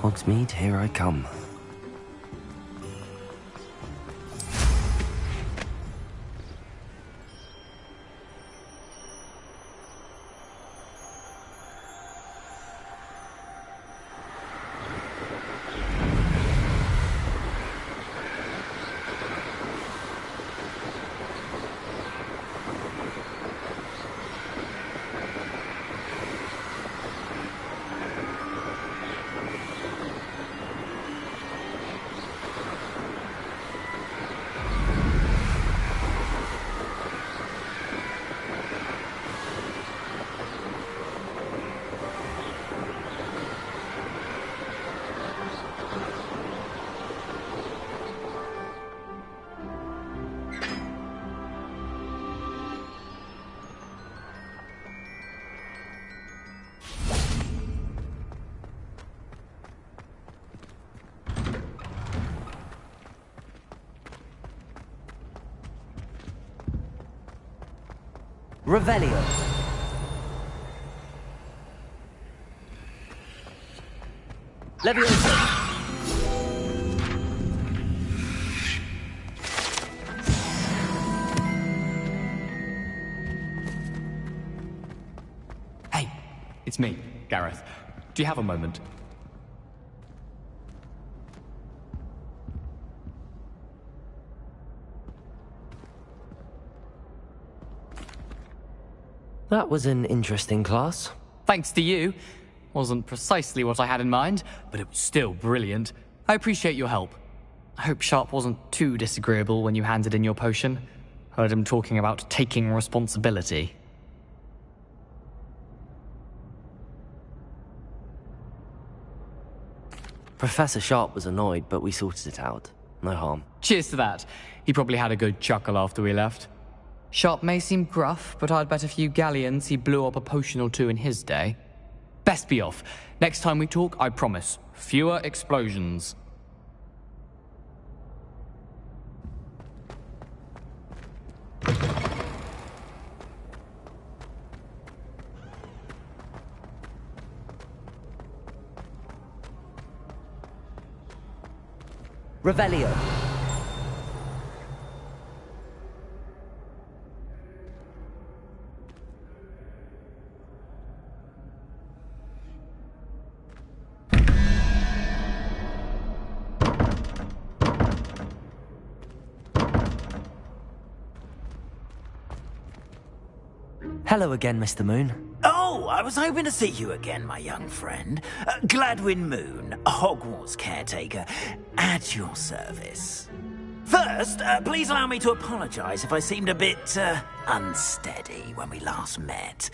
Hogsmeade, here I come. Revelio. Leviosa. Hey, it's me, Gareth. Do you have a moment? That was an interesting class. Thanks to you. Wasn't precisely what I had in mind, but it was still brilliant. I appreciate your help. I hope Sharp wasn't too disagreeable when you handed in your potion. Heard him talking about taking responsibility. Professor Sharp was annoyed, but we sorted it out. No harm. Cheers to that. He probably had a good chuckle after we left. Sharp may seem gruff, but I'd bet a few galleons he blew up a potion or two in his day. Best be off. Next time we talk, I promise, fewer explosions. Revelio. Hello again, Mr. Moon. Oh, I was hoping to see you again, my young friend. Gladwin Moon, Hogwarts caretaker, at your service. First, please allow me to apologise if I seemed a bit, unsteady when we last met.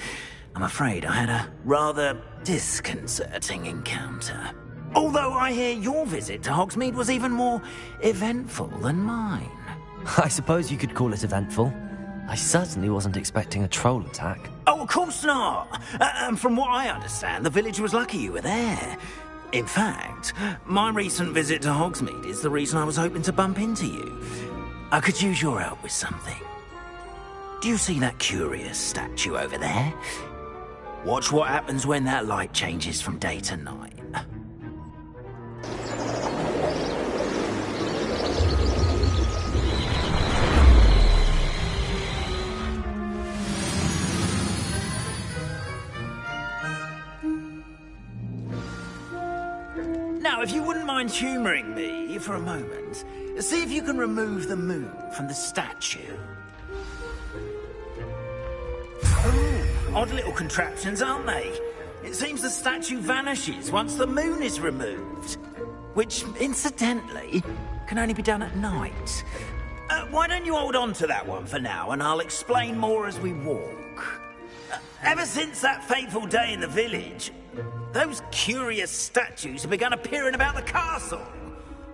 I'm afraid I had a rather disconcerting encounter. Although I hear your visit to Hogsmeade was even more eventful than mine. I suppose you could call it eventful. I certainly wasn't expecting a troll attack. Oh, of course not. And from what I understand, the village was lucky you were there. In fact, my recent visit to Hogsmeade is the reason I was hoping to bump into you. I could use your help with something. Do you see that curious statue over there? Watch what happens when that light changes from day to night. Now, if you wouldn't mind humouring me for a moment, see if you can remove the moon from the statue. Oh, odd little contraptions, aren't they? It seems the statue vanishes once the moon is removed. Which, incidentally, can only be done at night. Why don't you hold on to that one for now, and I'll explain more as we walk. Ever since that fateful day in the village, those curious statues have begun appearing about the castle.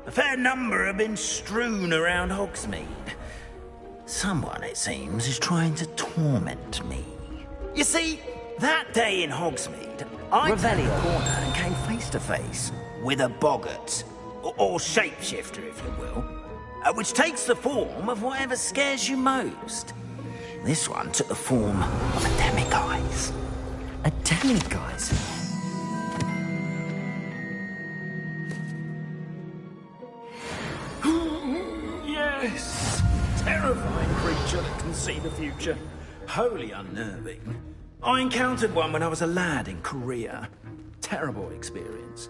A fair number have been strewn around Hogsmeade. Someone, it seems, is trying to torment me. You see, that day in Hogsmeade, I turned the corner and came face to face with a boggart, or shapeshifter, if you will, which takes the form of whatever scares you most. This one took the form of a demiguise. A demiguise? This terrifying creature that can see the future. Wholly unnerving. I encountered one when I was a lad in Korea. Terrible experience.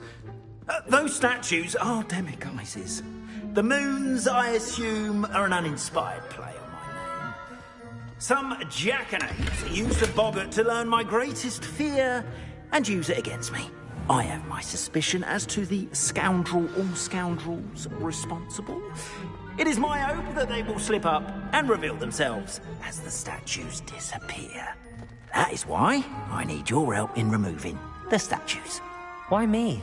Those statues are demiguises. The moons, I assume, are an uninspired play on my name. Some jackanapes used a boggart to learn my greatest fear and use it against me. I have my suspicion as to the scoundrel or scoundrels responsible. It is my hope that they will slip up and reveal themselves as the statues disappear. That is why I need your help in removing the statues. Why me?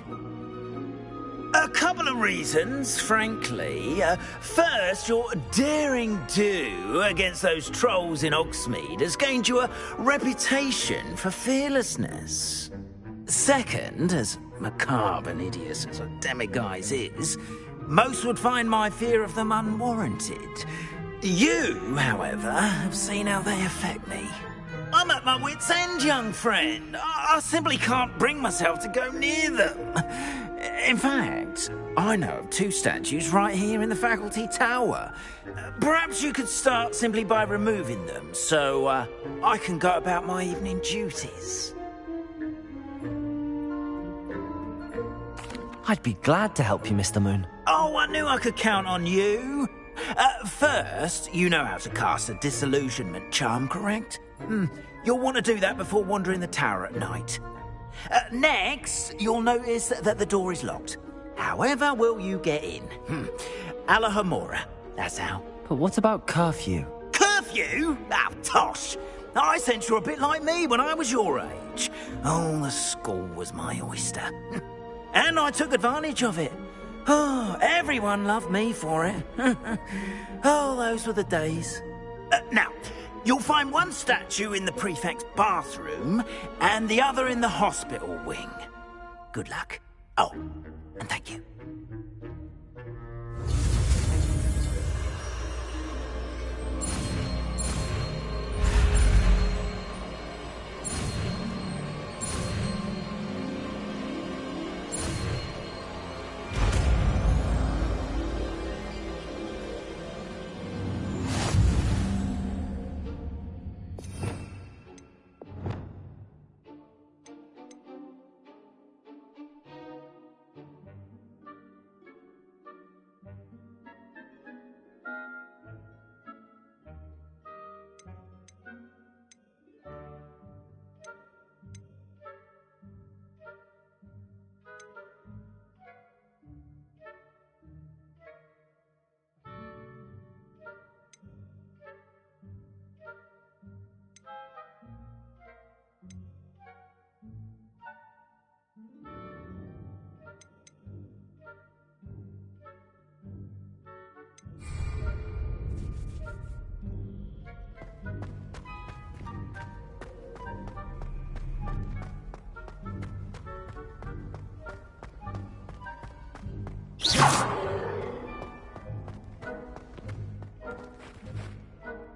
A couple of reasons, frankly. First, your daring do against those trolls in Hogsmeade has gained you a reputation for fearlessness. Second, as macabre and hideous as a demiguise is, most would find my fear of them unwarranted. You, however, have seen how they affect me. I'm at my wit's end, young friend. I simply can't bring myself to go near them. In fact, I know of 2 statues right here in the faculty tower. Perhaps you could start simply by removing them, so I can go about my evening duties. I'd be glad to help you, Mr. Moon. Oh, I knew I could count on you. First, you know how to cast a disillusionment charm, correct? You'll want to do that before wandering the tower at night. Next, you'll notice that the door is locked. However will you get in? Alahomora, that's how. But what about curfew? Curfew? Oh, tosh. I sense you're a bit like me when I was your age. Oh, the school was my oyster. And I took advantage of it. Oh, everyone loved me for it. Oh, those were the days. Now, you'll find one statue in the prefect's bathroom and the other in the hospital wing. Good luck. Oh, and thank you.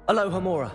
Alohomora.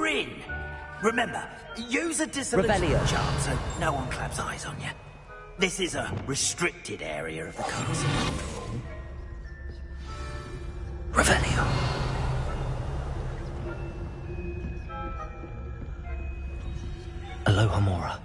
You're in. Remember, use a dissolution Revelio. charm so no one claps eyes on you. This is a restricted area of the castle. Revelio. Aloha Mora.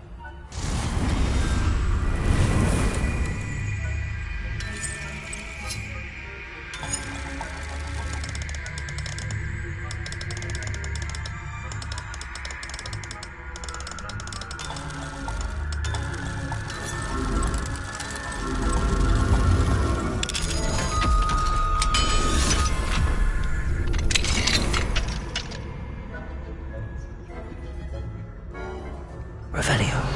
Revelio.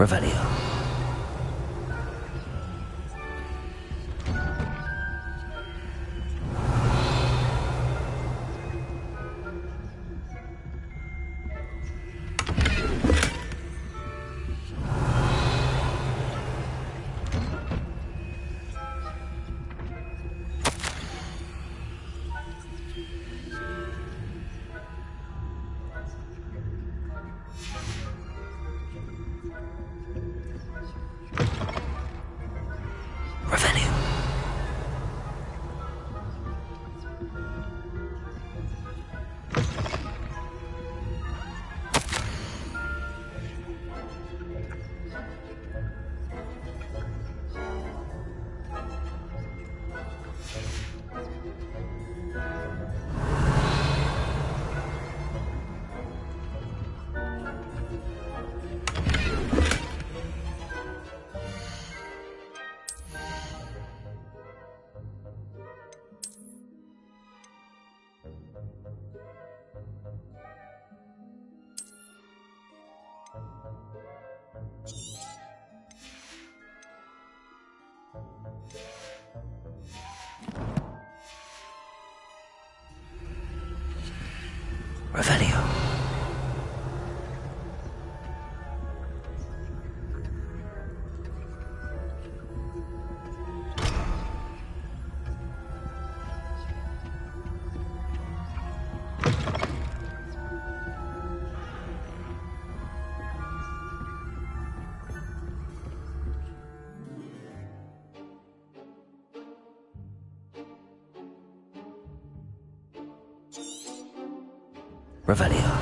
Revelio. Revelio. Revelio.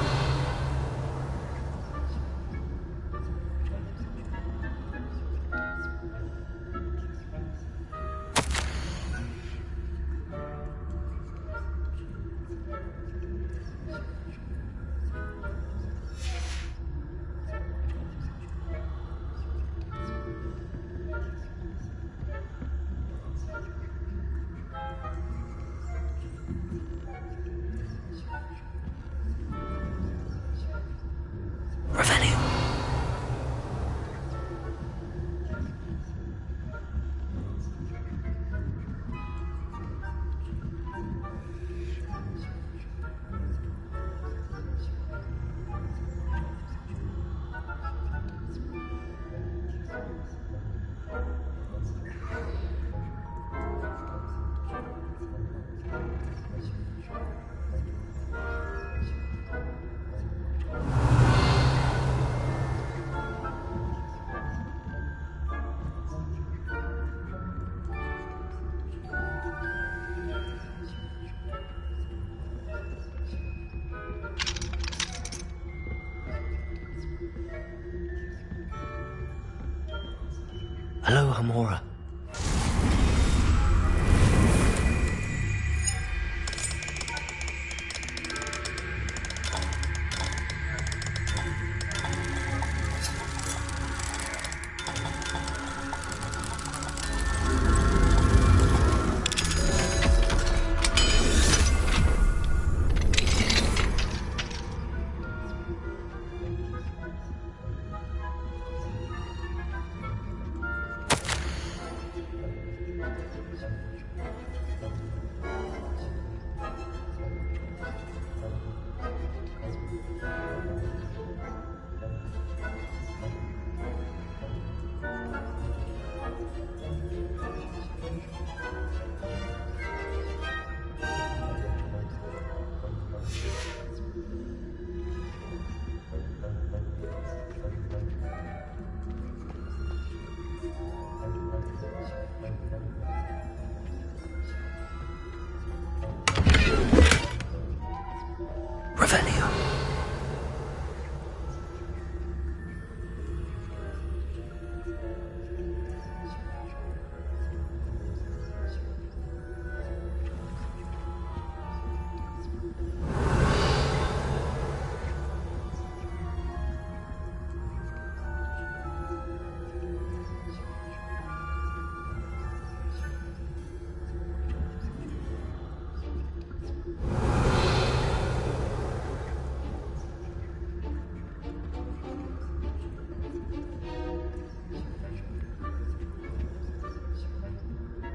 Hello, Hamora. Revelio.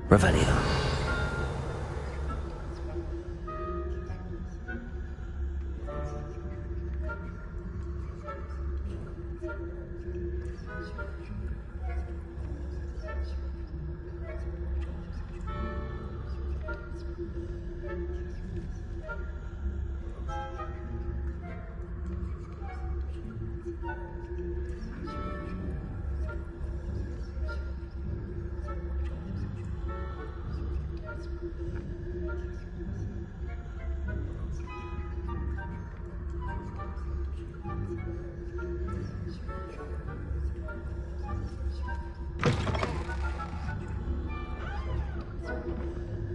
Revelio.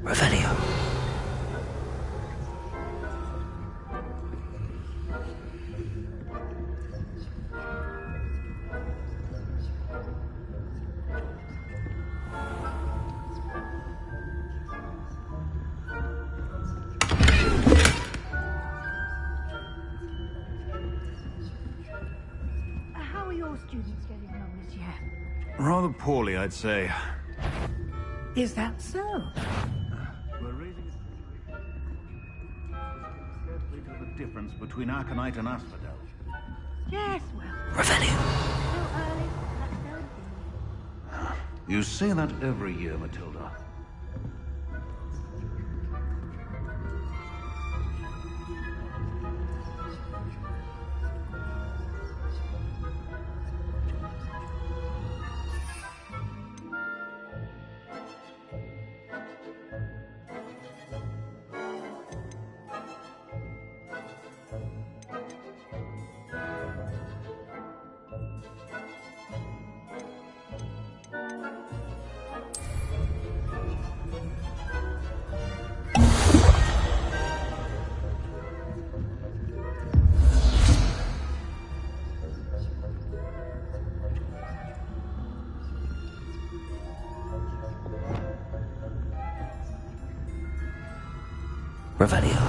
Revelio. How are your students getting along this year? Rather poorly, I'd say. Is that so? We're raising a carefully to the difference between Arcanite and Asphodel. Yes, well, Revelio. still early. Let's go be. You say that every year, Matilda. Revelio.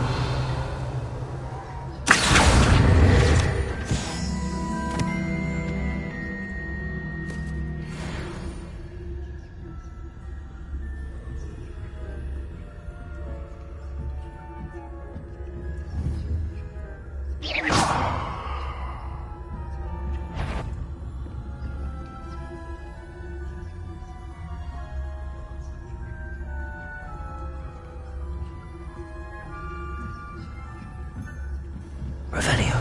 Revelio.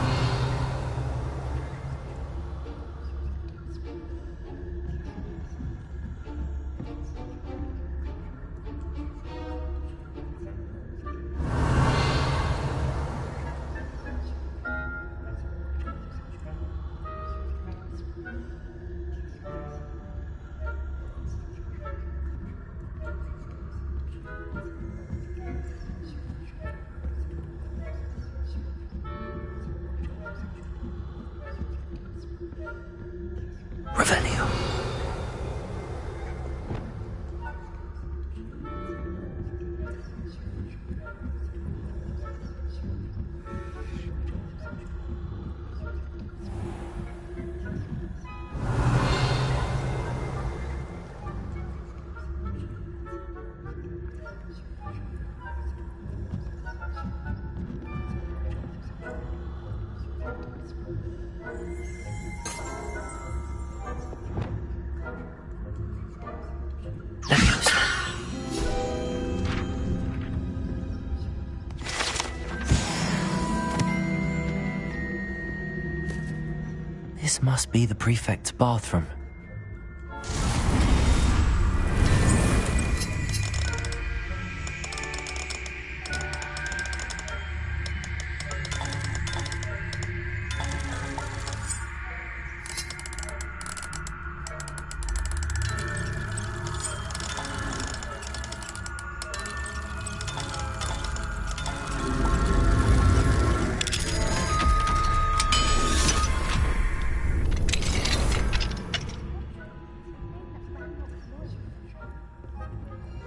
This must be the prefect's bathroom.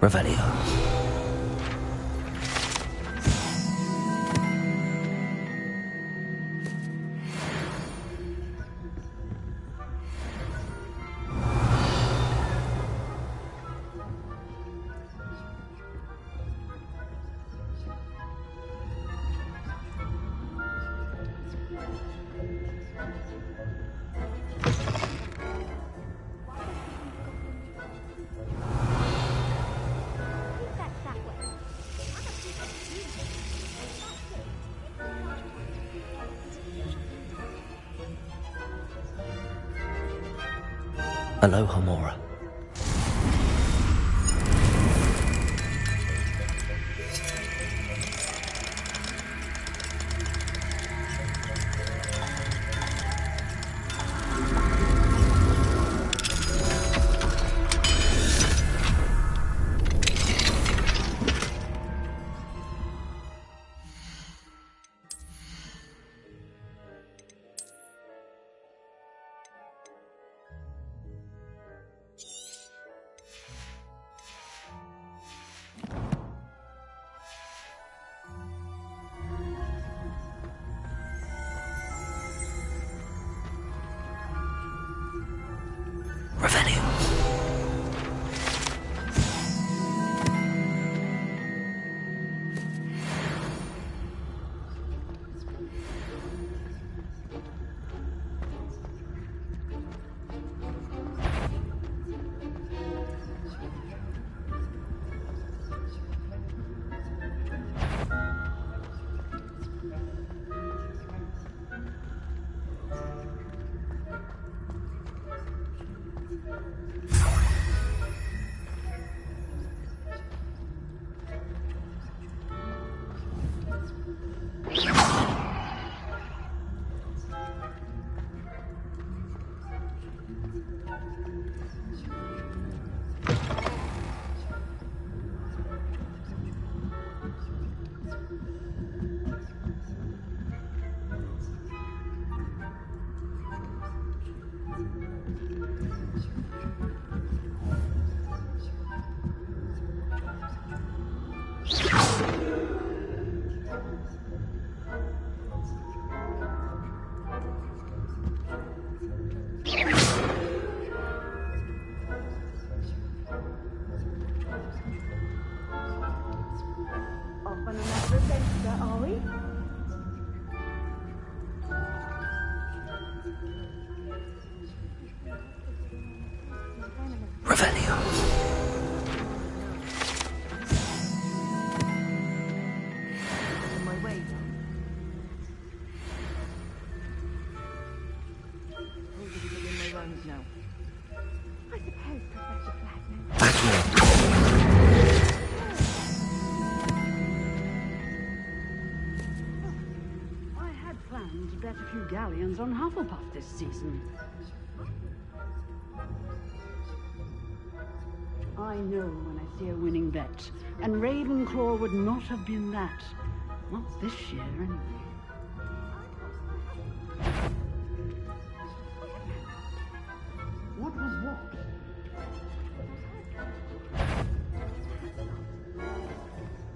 Revelio. Aloha, Mora. Bet a few galleons on Hufflepuff this season. I know when I see a winning bet, and Ravenclaw would not have been that. Not this year, anyway. What was what?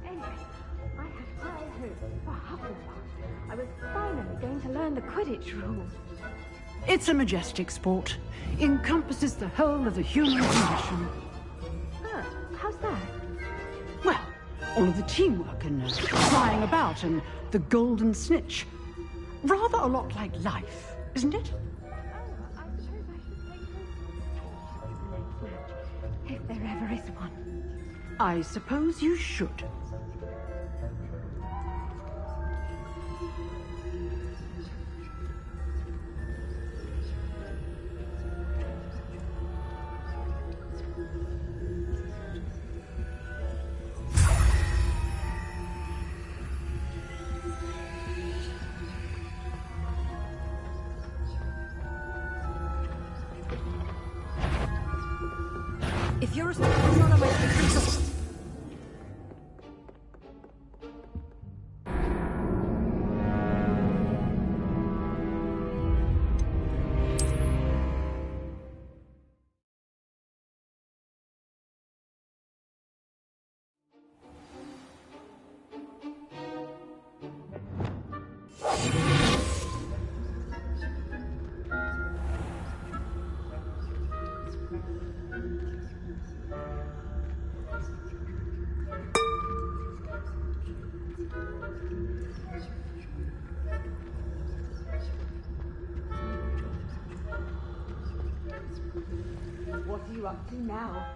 Anyway, I had high hopes for Hufflepuff. I was finally going to learn the Quidditch rules. It's a majestic sport. Encompasses the whole of the human condition. Oh, how's that? Well, all of the teamwork and flying about and the golden snitch. Rather a lot like life. isn't it? Oh, I suppose I should play close to the next match, if there ever is one. I suppose you should. If you're not on my picture, what are you up to now?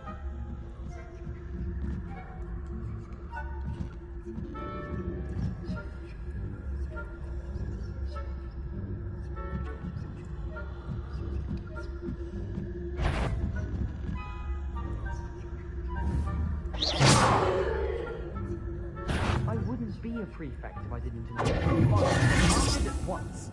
I wouldn't be a prefect if I didn't enjoy it. I did it once.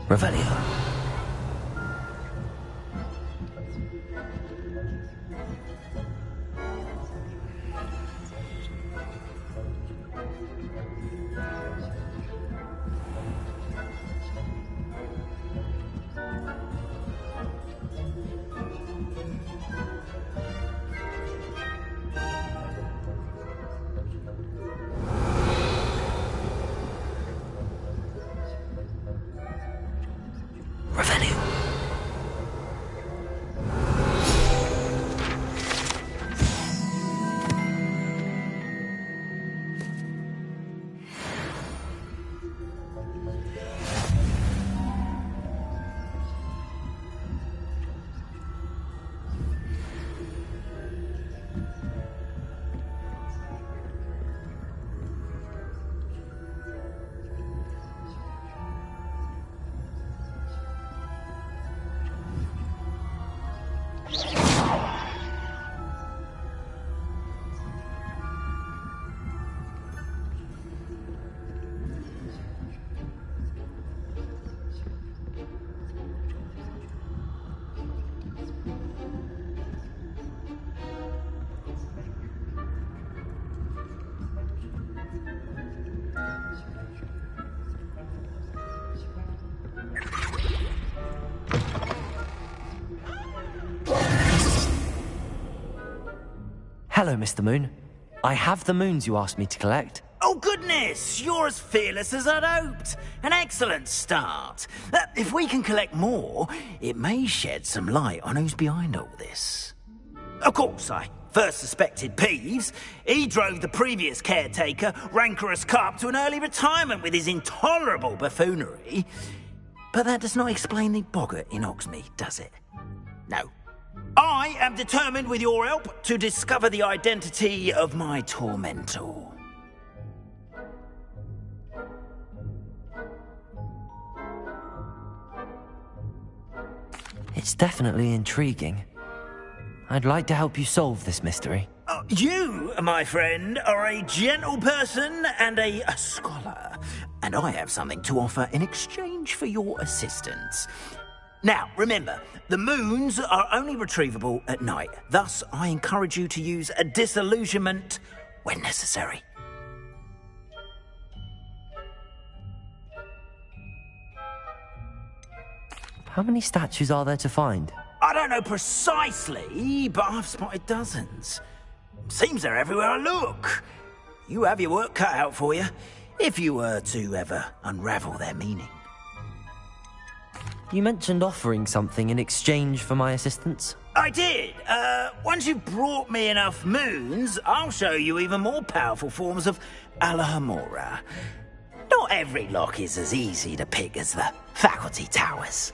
Revelio. Hello, Mr. Moon. I have the moons you asked me to collect. Oh, goodness! You're as fearless as I'd hoped. An excellent start. If we can collect more, it may shed some light on who's behind all this. Of course, I first suspected Peeves. He drove the previous caretaker, Rancorous Carp, to an early retirement with his intolerable buffoonery. But that does not explain the boggart in Hogsmeade, does it? No. I am determined, with your help, to discover the identity of my tormentor. It's definitely intriguing. I'd like to help you solve this mystery. You, my friend, are a gentle person and a scholar, and I have something to offer in exchange for your assistance. Now, remember, the moons are only retrievable at night. Thus, I encourage you to use a disillusionment when necessary. How many statues are there to find? I don't know precisely, but I've spotted dozens. Seems they're everywhere I look. You have your work cut out for you, if you were to ever unravel their meaning. You mentioned offering something in exchange for my assistance. I did. Once you've brought me enough moons, I'll show you even more powerful forms of Alohomora. Not every lock is as easy to pick as the faculty towers.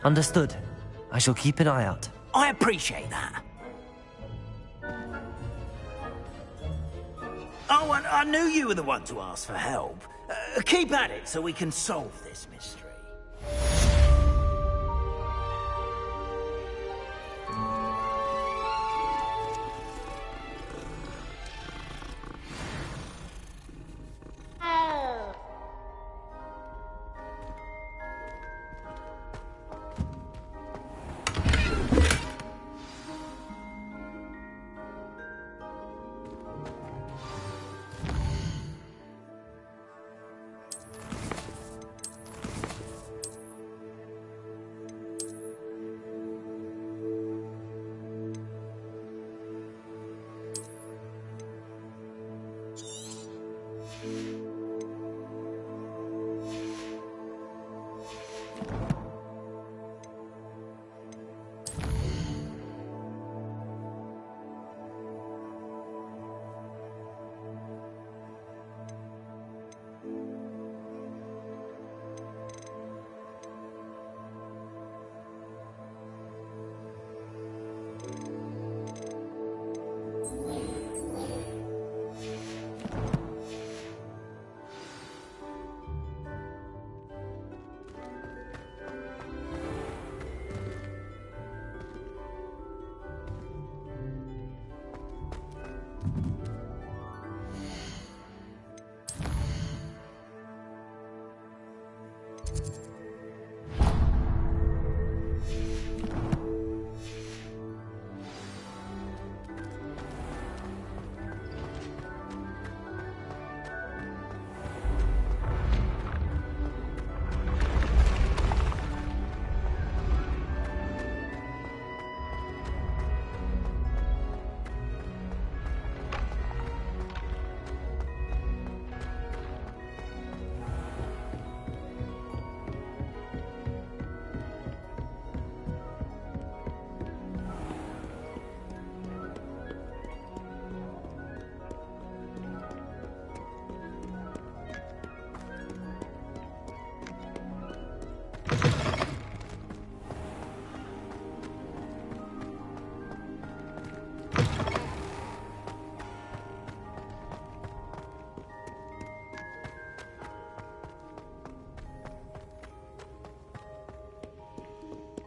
Understood. I shall keep an eye out. I appreciate that. Oh, and I knew you were the one to ask for help. Keep at it so we can solve this mystery.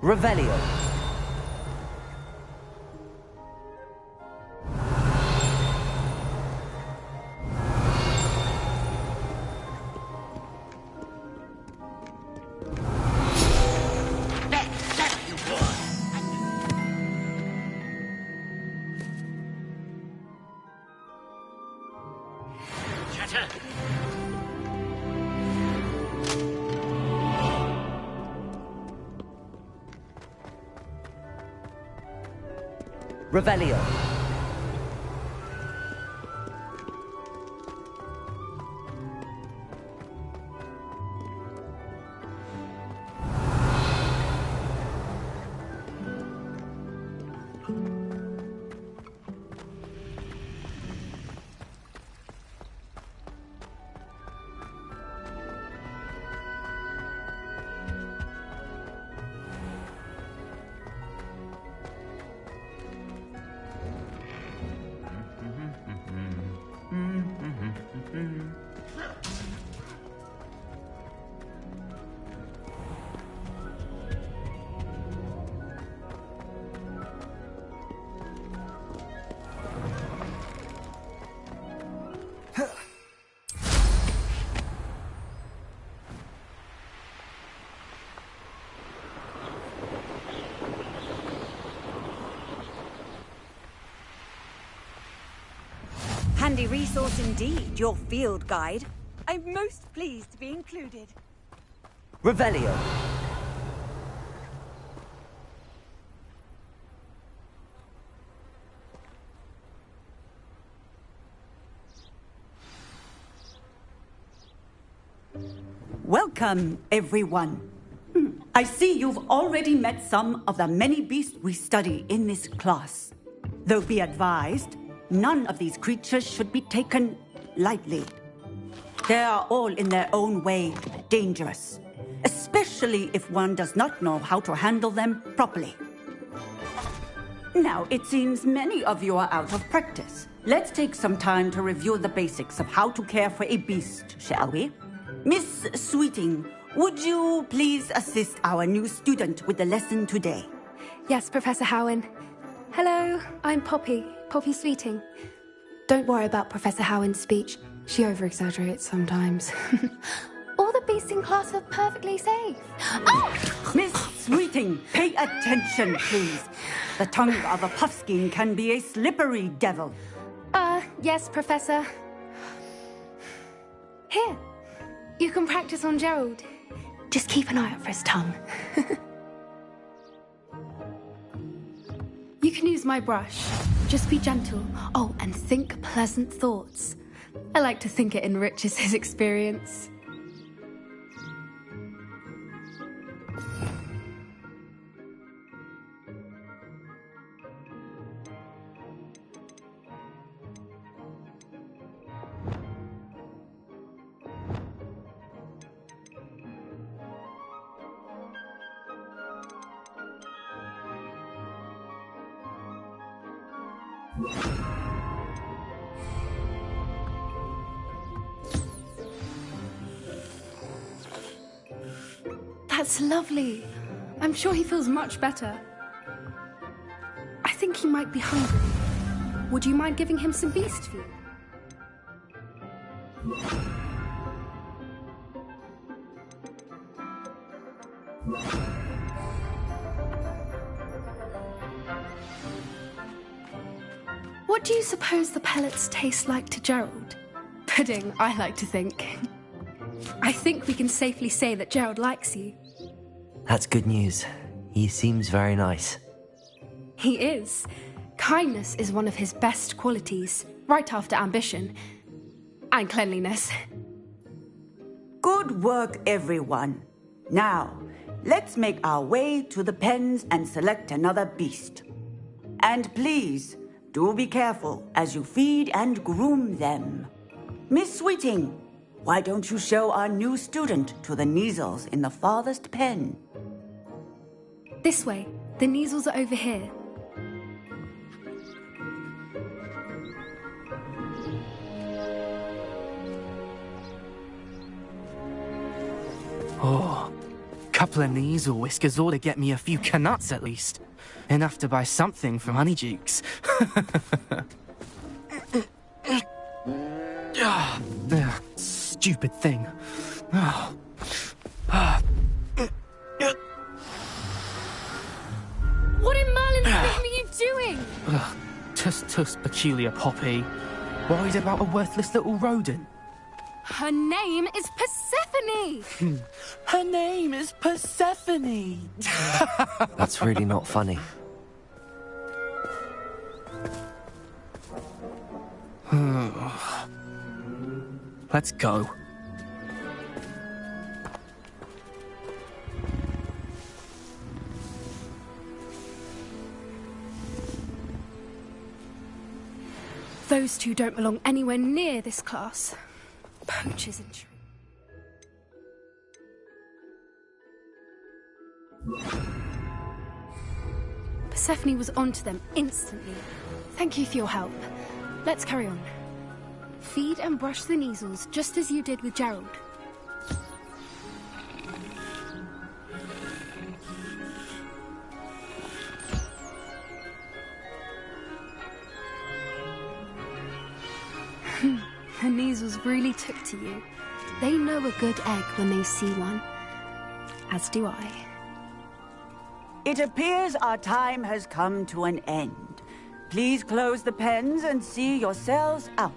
Revelio. Revelio. handy resource indeed, your field guide. I'm most pleased to be included. Revelio. Welcome, everyone. I see you've already met some of the many beasts we study in this class. Though be advised, none of these creatures should be taken lightly. They are all in their own way dangerous, especially if one does not know how to handle them properly. Now, it seems many of you are out of practice. Let's take some time to review the basics of how to care for a beast, shall we? Miss Sweeting, would you please assist our new student with the lesson today? Yes, Professor Howen. Hello, I'm Poppy Sweeting. Don't worry about Professor Howen's speech. She over-exaggerates sometimes. All the beasts in class are perfectly safe. Oh! Miss Sweeting, pay attention, please. The tongue of a puffskein can be a slippery devil. Yes, Professor. Here, you can practice on Gerald. Just keep an eye out for his tongue. You can use my brush. Just be gentle. Oh, and think pleasant thoughts. I like to think it enriches his experience. That's lovely. I'm sure he feels much better. I think he might be hungry. Would you mind giving him some beast food? What do you suppose the pellets taste like to Gerald? Pudding, I like to think. I think we can safely say that Gerald likes you. That's good news. He seems very nice. He is. Kindness is one of his best qualities, right after ambition. And cleanliness. Good work, everyone. Now, let's make our way to the pens and select another beast. And please, do be careful as you feed and groom them. Miss Sweeting, why don't you show our new student to the Kneazles in the farthest pen? This way. The Kneazles are over here. Oh, couple of Kneazle whiskers ought to get me a few canuts at least. Enough to buy something from Honeydukes. Stupid thing. What in Merlin's name are you doing? Tuss, peculiar Poppy. Worried about a worthless little rodent? Her name is Persephone! Her name is Persephone! That's really not funny. Let's go. Those two don't belong anywhere near this class. Poachers and Persephone was onto them instantly. Thank you for your help. Let's carry on. Feed and brush the Kneazles just as you did with Gerald. The Kneazles really took to you. They know a good egg when they see one. As do I. It appears our time has come to an end. Please close the pens and see yourselves out.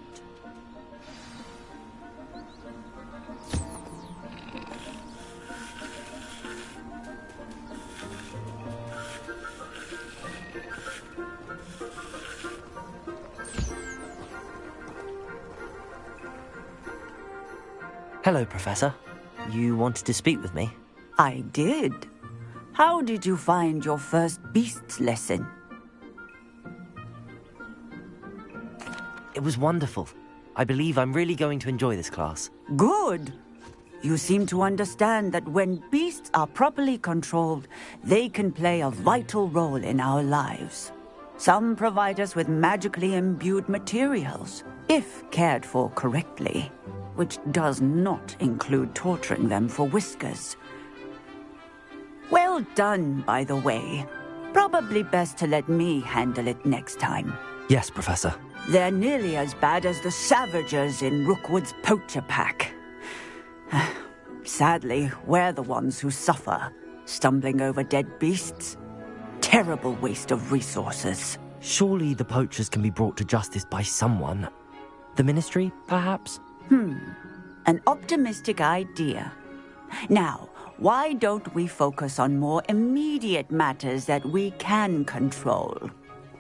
Hello, Professor. You wanted to speak with me? I did. How did you find your first beasts lesson? It was wonderful. I believe I'm really going to enjoy this class. Good. You seem to understand that when beasts are properly controlled, they can play a vital role in our lives. Some provide us with magically imbued materials, if cared for correctly, which does not include torturing them for whiskers. Well done, by the way. Probably best to let me handle it next time. Yes, Professor. They're nearly as bad as the Savagers in Rookwood's poacher pack. Sadly, we're the ones who suffer, stumbling over dead beasts. Terrible waste of resources. Surely the poachers can be brought to justice by someone. The Ministry, perhaps? An optimistic idea. Now, why don't we focus on more immediate matters that we can control?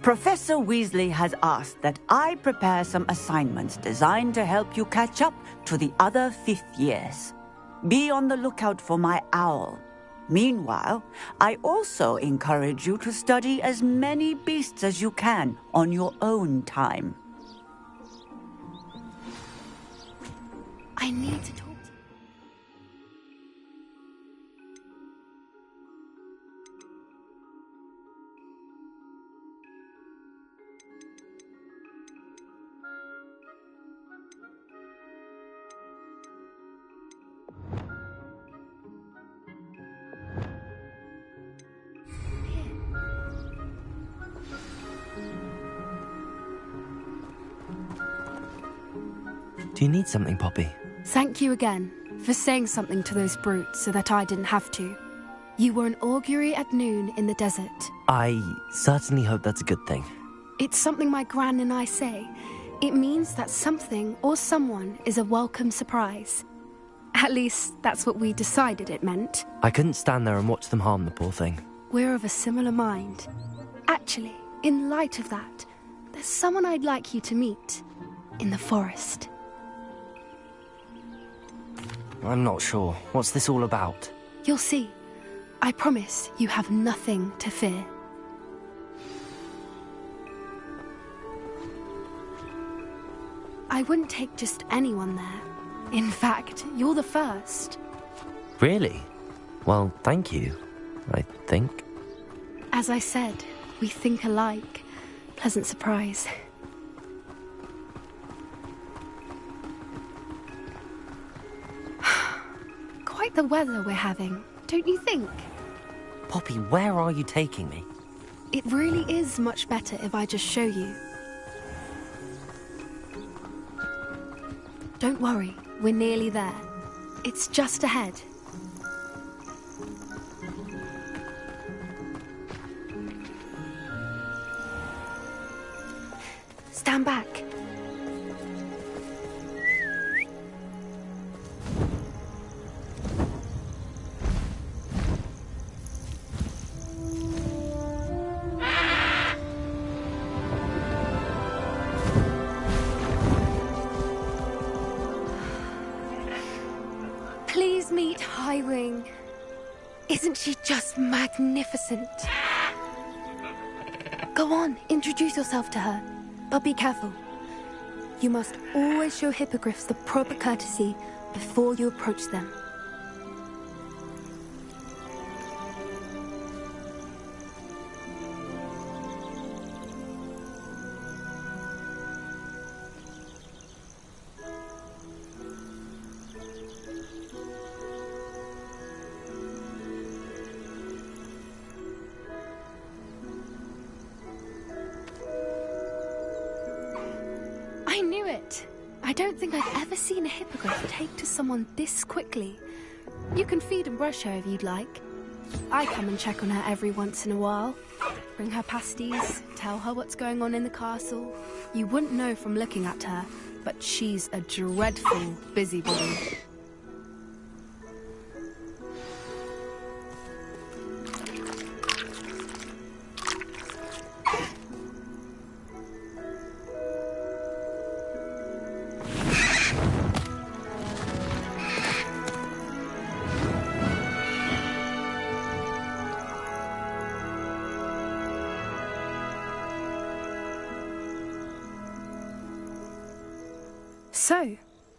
Professor Weasley has asked that I prepare some assignments designed to help you catch up to the other fifth years. Be on the lookout for my owl. Meanwhile, I also encourage you to study as many beasts as you can on your own time. I need to talk to you. Do you need something, Poppy? Thank you again for saying something to those brutes so that I didn't have to. You were an augury at noon in the desert. I certainly hope that's a good thing. It's something my gran and I say. It means that something or someone is a welcome surprise. At least, that's what we decided it meant. I couldn't stand there and watch them harm the poor thing. We're of a similar mind. Actually, in light of that, there's someone I'd like you to meet. In the forest. I'm not sure. What's this all about? You'll see. I promise you have nothing to fear. I wouldn't take just anyone there. In fact, you're the first. Really? Well, thank you, I think. As I said, we think alike. Pleasant surprise. Quite the weather we're having, don't you think? Poppy, where are you taking me? It really is much better if I just show you. Don't worry, we're nearly there. It's just ahead. Stand back. Please meet Highwing. Isn't she just magnificent? Go on, introduce yourself to her. But be careful. You must always show hippogriffs the proper courtesy before you approach them. I knew it! I don't think I've ever seen a hippogriff take to someone this quickly. You can feed and brush her if you'd like. I come and check on her every once in a while. Bring her pasties, tell her what's going on in the castle. You wouldn't know from looking at her, but she's a dreadful busybody. So,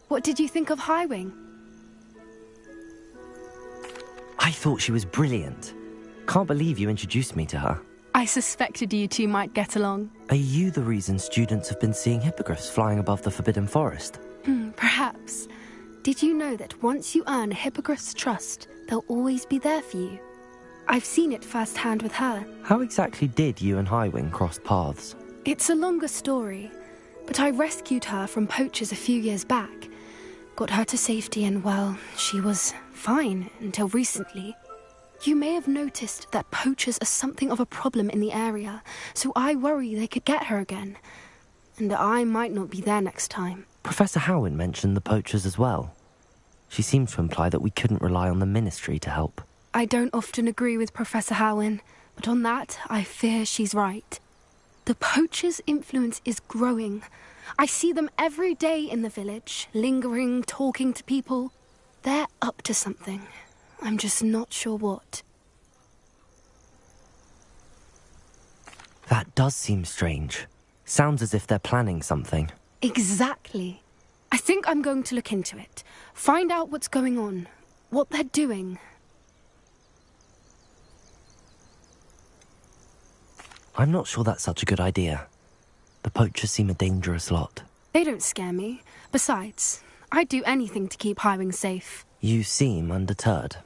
what did you think of Highwing? I thought she was brilliant. Can't believe you introduced me to her. I suspected you two might get along. Are you the reason students have been seeing hippogriffs flying above the Forbidden Forest? Perhaps. Did you know that once you earn a hippogriff's trust, they'll always be there for you? I've seen it firsthand with her. How exactly did you and Highwing cross paths? It's a longer story, but I rescued her from poachers a few years back. Got her to safety and, well, she was fine until recently. You may have noticed that poachers are something of a problem in the area, so I worry they could get her again. And I might not be there next time. Professor Howin mentioned the poachers as well. She seemed to imply that we couldn't rely on the Ministry to help. I don't often agree with Professor Howin, but on that, I fear she's right. The poachers' influence is growing. I see them every day in the village, lingering, talking to people. They're up to something. I'm just not sure what. That does seem strange. Sounds as if they're planning something. Exactly. I think I'm going to look into it. Find out what's going on, what they're doing. I'm not sure that's such a good idea. The poachers seem a dangerous lot. They don't scare me. Besides, I'd do anything to keep Highwing safe. You seem undeterred.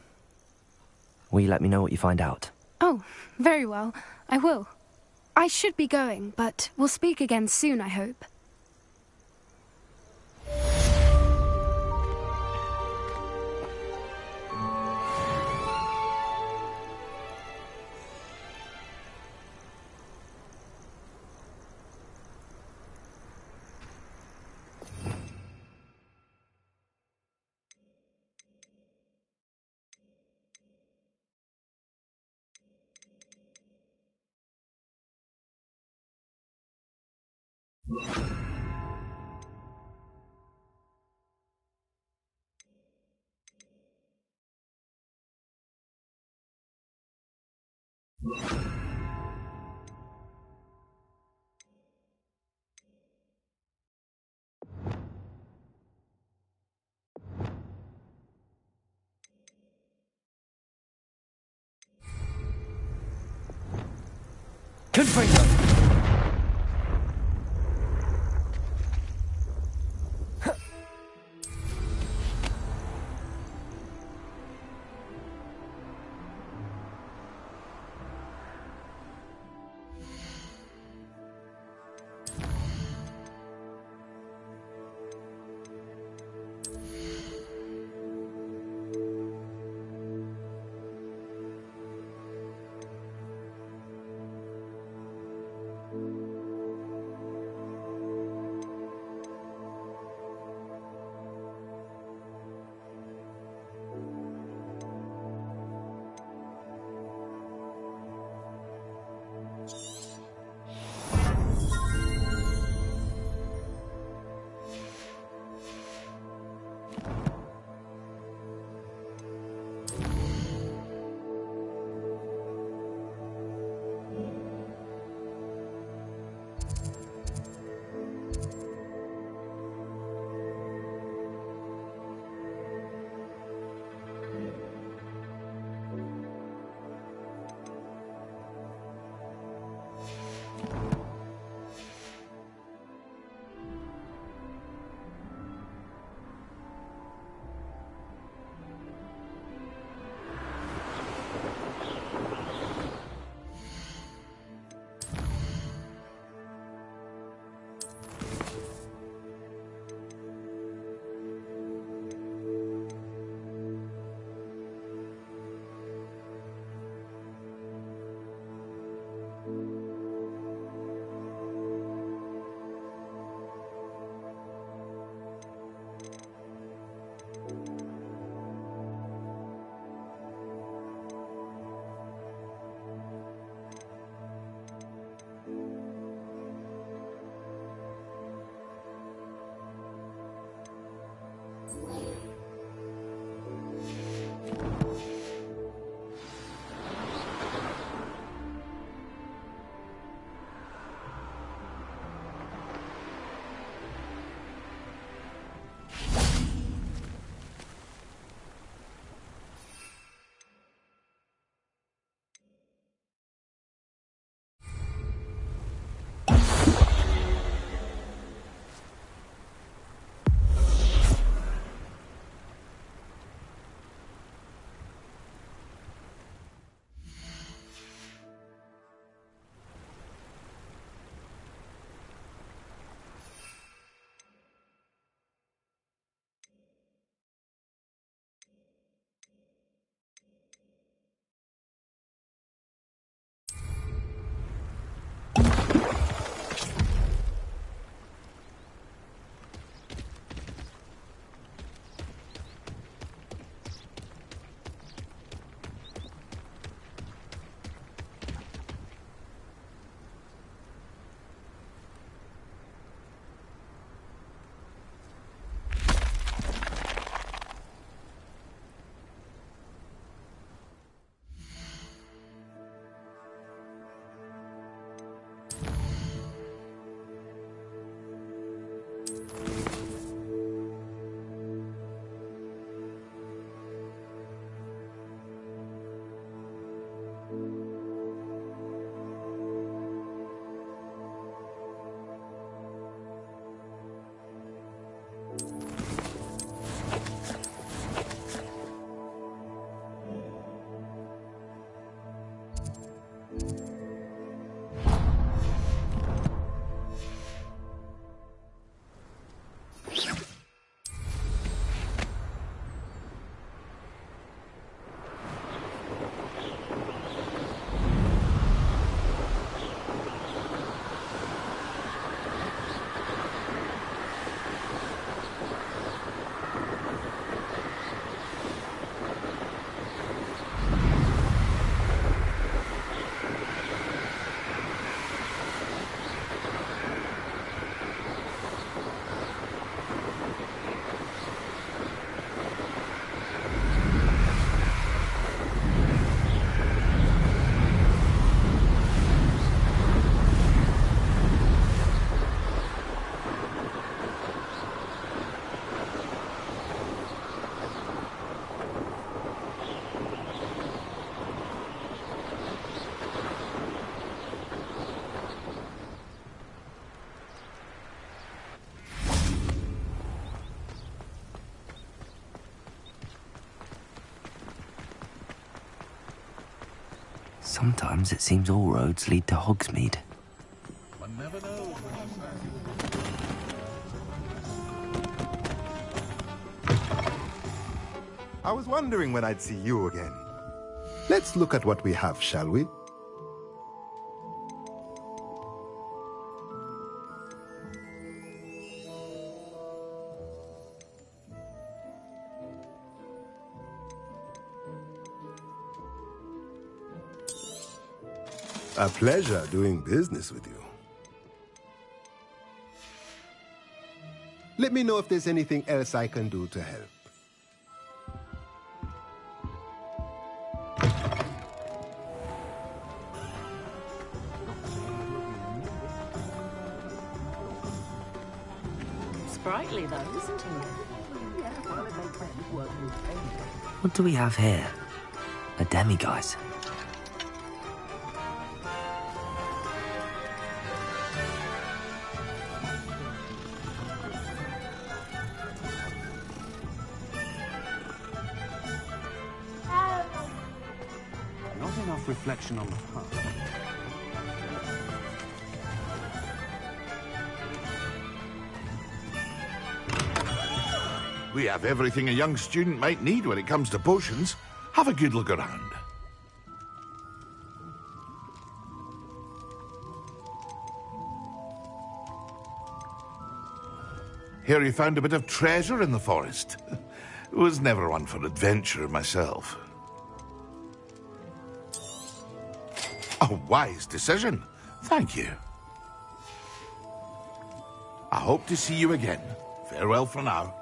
Will you let me know what you find out? Oh, very well. I will. I should be going, but we'll speak again soon, I hope. Confringo! Sometimes it seems all roads lead to Hogsmeade. One never knows. I was wondering when I'd see you again. Let's look at what we have, shall we? A pleasure doing business with you. Let me know if there's anything else I can do to help. Sprightly though, isn't he? What do we have here? A demiguise. Not enough reflection on the past. We have everything a young student might need when it comes to potions. Have a good look around. Here you found a bit of treasure in the forest. Was never one for adventure myself. A wise decision. Thank you. I hope to see you again. Farewell for now.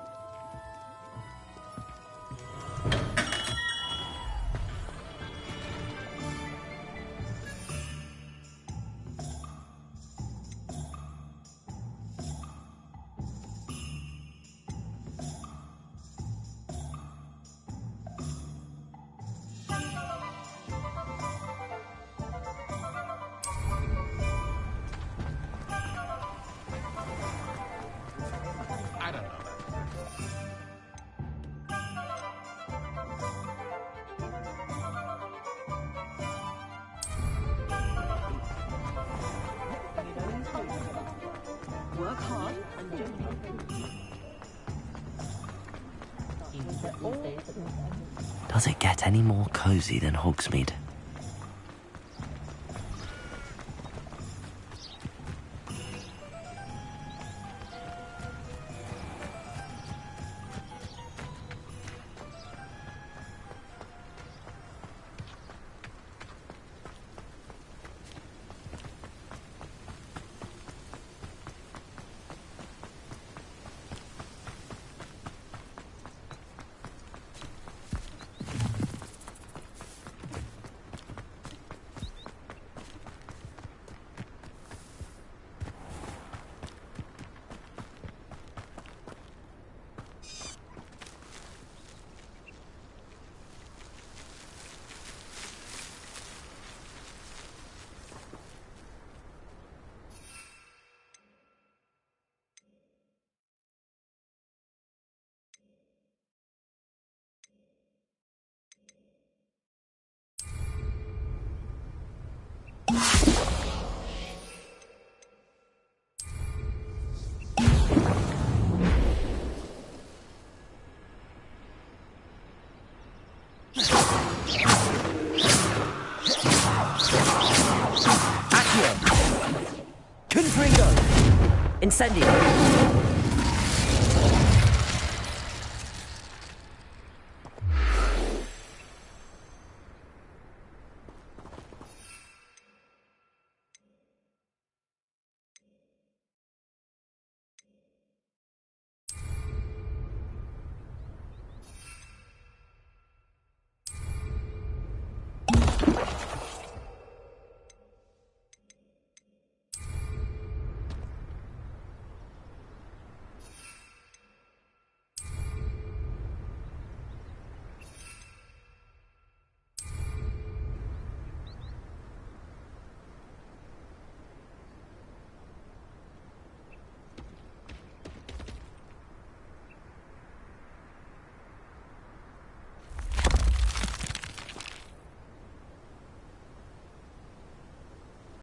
Work hard and Does it get any more cosy than Hogsmeade? Incendio!